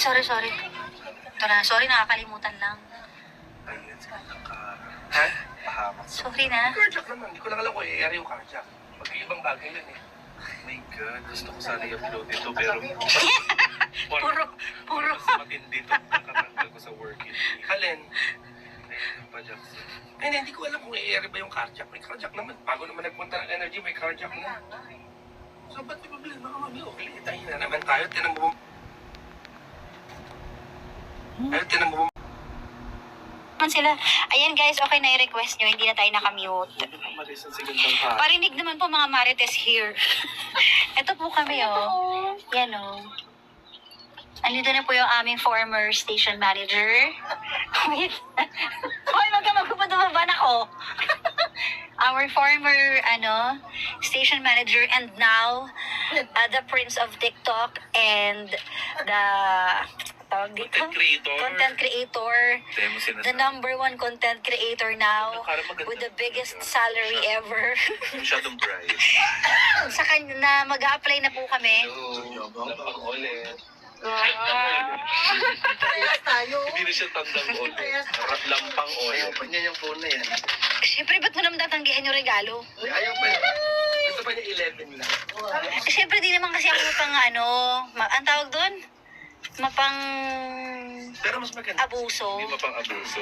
sorry. Ito na, sorry, nakakalimutan lang. Ayun, ha? Pahamak. Sorry na. Carjack naman. Hindi ko lang alam kung i-air yung carjack. Mag-iibang bagay yan eh. My God, gusto ko sana i-upload ito pero... Puro. Mas matindi ito ang katanggal ko sa work it. Alin? Ayun, pa Jackson. Hindi ko alam kung i-air ba yung carjack. May carjack naman. Bago naman nagpunta ng energy, may carjack na. So, ba't may problema ka mami? Okay, tayo na naman tayo. Tinang mo... Sila. Ayan guys, okay na i-request nyo. Hindi na tayo nakamute. Parinig naman po mga Marites here. Ito po kami Yan Andito na po yung aming former station manager. Wait. Hoy, magkamagupadumaban ako. Our former station manager and now the prince of TikTok and the content creator. The #1 content creator now with the biggest salary ever. Masyadong bright. Sa kanya na mag-a-apply na po kami. Lampang ulit. Tayo. Hindi na siya tandang ulit. Lampang ulit. Ayaw pa niya yung phone na yan. Siyempre, ba't mo naman tatanggihan yung regalo? Ayaw pa niya. Gusto pa niya 11 lang. Siyempre, di naman kasi ako pang ang tawag doon? Pero mas maganda. Abuso. Hindi mapang-abuso.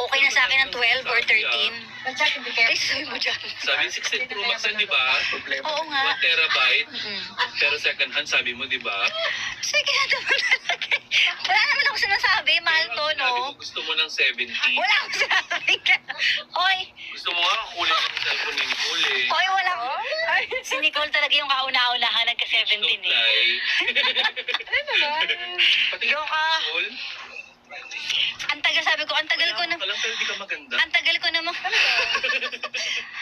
Okay na sa akin ng 12 or 13. Ay, sabi mo dyan. Sabi 16 Pro Max yan, di ba? Oo nga. 1 terabyte. Pero second hand, sabi mo, di ba? Sige na naman talaga. Wala naman ako sinasabi. Mahal to, no? Sabi mo, gusto mo ng 70. Wala akong sinasabi ka. Oy, Gusto mo nga, kulit ng cellphone ni Nicole eh. oy, wala. Si Nicole talaga yung kauna-unahan nagka-17 eh. Supply. Pati Yo ka. Nicole, Ang tagal, sabi ko, ang tagal ko na. ka lang pero di ka maganda. Ang tagal ko naman.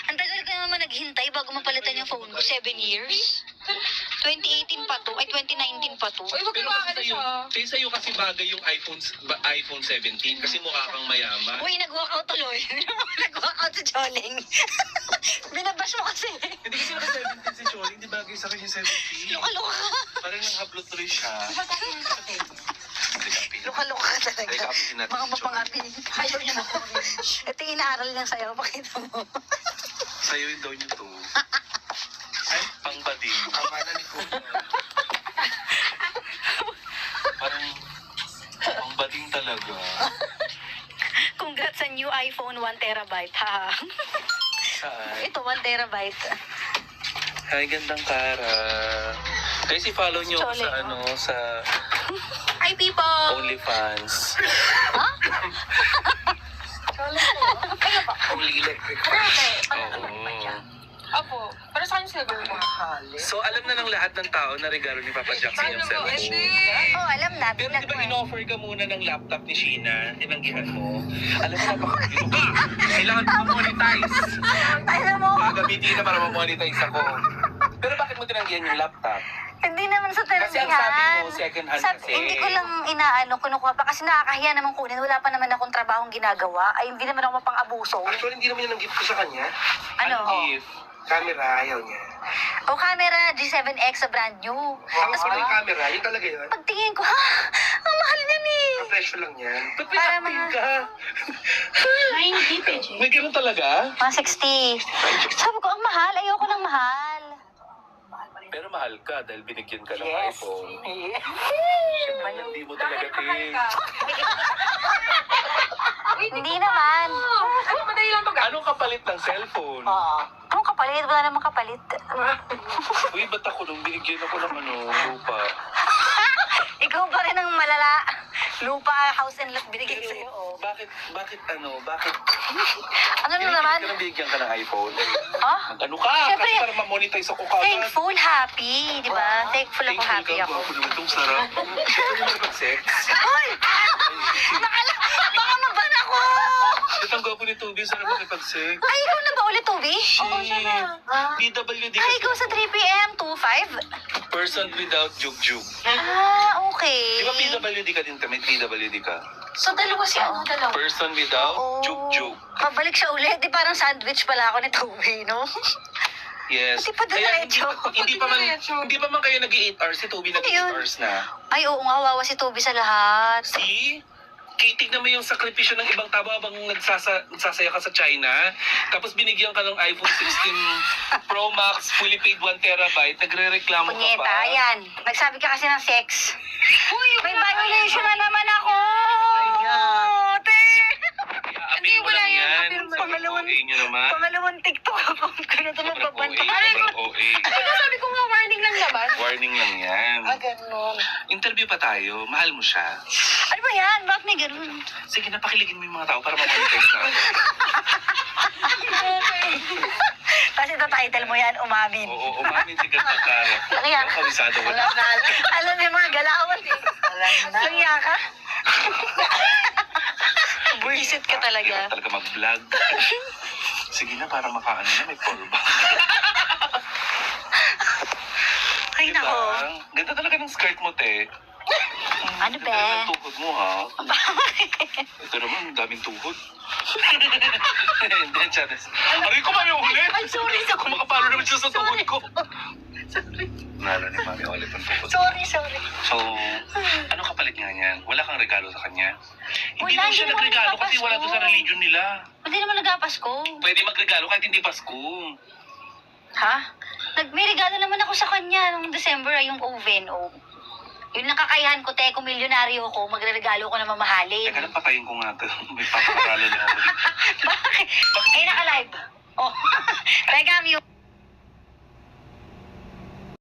Ang tagal ko naman naghintay bago mapalitan yung phone ko. 7 years. 2018 pa to. Ay, 2019 pa to. Pero kasi sa'yo kasi bagay yung iPhone 17 kasi mukha kang mayaman. Uy, nag-walkout tuloy. Nag-walkout si Joling. Binabash mo kasi. Hindi kasi naka 17 si Jolie, hindi bagay sa kanya 17. Luka-luka. Parang nang-upload tuloy siya. Luka-luka talaga. Mga mapangapi. Ayaw niya na. Ito yung inaaral niya sa'yo. Pakita mo. Sa'yo yun daw niyo to. Ay, pang-bading. Tama na ni Kuya. Parang pang-bading talaga. Congrats sa new iPhone 1 terabyte, ha? Saan? Ito, 1 terabyte. Hi, gandang Kara. Guys, i-follow nyo ako sa sa Hi, people! OnlyFans. Only electric. Oo. Opo. Pero saan silver mo? So, alam na ng lahat ng tao na regalo ni Papa Jackson yung cellphone. Oh, alam na. Pero di ba in-offer ka muna ng laptop ni Sheena? Tinanggihan mo. Alam mo, napakabilo ka. Kailangan ko ma-monetize. Alam mo, Gagamitin na para ma-monetize ako. Pero bakit mo tinanggihan yung laptop? hindi naman sa Kasi ang sabi tinanggihan. mo, second hand kasi. Hindi ko lang kinukuha pa kasi nakakahiya naman kunin. Wala pa naman akong trabahong ginagawa. Ay, hindi naman ako mapang-abuso. Actually, hindi naman yun ang gift ko sa kanya. Ano? Gift. Camera, ayaw niya. O, camera, G7X sa brand new. Tapos yung camera, yun talaga yun. Pagtingin ko, ha? Ang mahal niyan eh. Ang presyo lang yan. Ba't may Para acting mga- ka? Hindi, PJ. May ganun talaga? Mga 60. Sabi ko, ang mahal. Ayoko ng mahal. Pero mahal ka dahil binigyan ka ng iPhone. Hindi mo talaga ting. Hindi naman. Ano, madali lang to, guys. Anong kapalit ng cellphone? Anong kapalit? Wala namang kapalit. Uy, ba't ako nung binigyan ako ng lupa? Ikaw pa rin ang malala. Lupa, house and lot binigay sa'yo. Oh. Bakit Ano Binigyan naman? ka ng binigyan ka ng iPhone? Ha? Ano ka? Siyempre, Kasi para ma-monetize ako kagad. Thankful, happy. Di ba? Thankful ako, happy ka, ako. gwapo naman itong sarap. Gusto mo mag-sex? Hoy! Baka maban ako! Ito ang gwapo ni Tubi, sarap makipag-sex. Ay, ikaw na ba ulit, Toby? PWD Ay, ikaw sa 3PM, 2-5? Person without juk-juk. Ah, okay. Di ba PWD ka din? May PWD ka? So, dalawa si ano, dalawa. Person without Oo. juk-juk. Pabalik siya ulit. Di parang sandwich pala ako ni Toby, no? Yes. Hindi pa diretso. Hindi pa man kayo nag-8 hours. Si Toby Ano nag-8 yun? hours na. Ay, oo nga, wawa si Toby sa lahat. See? Kaya tignan mo yung sakripisyo ng ibang tao habang nagsasaya ka sa China. Tapos binigyan ka ng iPhone 16 Pro Max, fully paid 1 terabyte. Nagre-reklamo ka Punyeta, pa. ayan. Nagsabi ka kasi ng sex. May violation na naman ako! Te! Hindi, wala yan. Pangalawang- OA nyo naman. Pangalawang TikTok account ko na ito Sobrang magbabanta. OA, sobrang OA. Sabi ko nga, warning lang naman. Warning lang yan. Ganun. Interview pa tayo. Mahal mo siya. Ano ba yan? Bakit may ganun? Sige, napakiligin mo yung mga tao para ma-monetize na ako. Kasi ito title mo yan, umamin. Oo, umamin si Ganda Clara. Kaya- Yung kabisado ko na. Alam mo yung mga galawan eh. Langya ka? Buisit ka talaga. Hirap talaga mag-vlog. Sige na, para makaano na, may fallback. Ay, nako. Ganda talaga ng skirt mo, te. Ano Ganda be? talaga ng tuhod mo, ha? Ito naman, daming tuhod. Hindi, Chanes. Aray ko, Mami Olive! Ay, sorry. Kung makapalo naman siya sa tuhod ko. Nalo ni Mami Olive ang tuhod. Sorry. So, ano kapalit nga niyan? Wala kang regalo sa kanya? Hindi Wala, mo siya hindi naman nagregalo kasi wala nagpapasko. doon sa religion nila. Hindi naman nagpapasko. Pwede magregalo kahit hindi Pasko. Ha? May regalo naman ako sa kanya nung December, yung oven. Oh. Yun lang kakayahan ko, te, kung milyonaryo ako, magre-regalo ko na mamahalin. Teka lang, patayin ko nga ito. May papakaralo na ako dito. Bakit? Ay, naka-live. Oh. Teka, mute.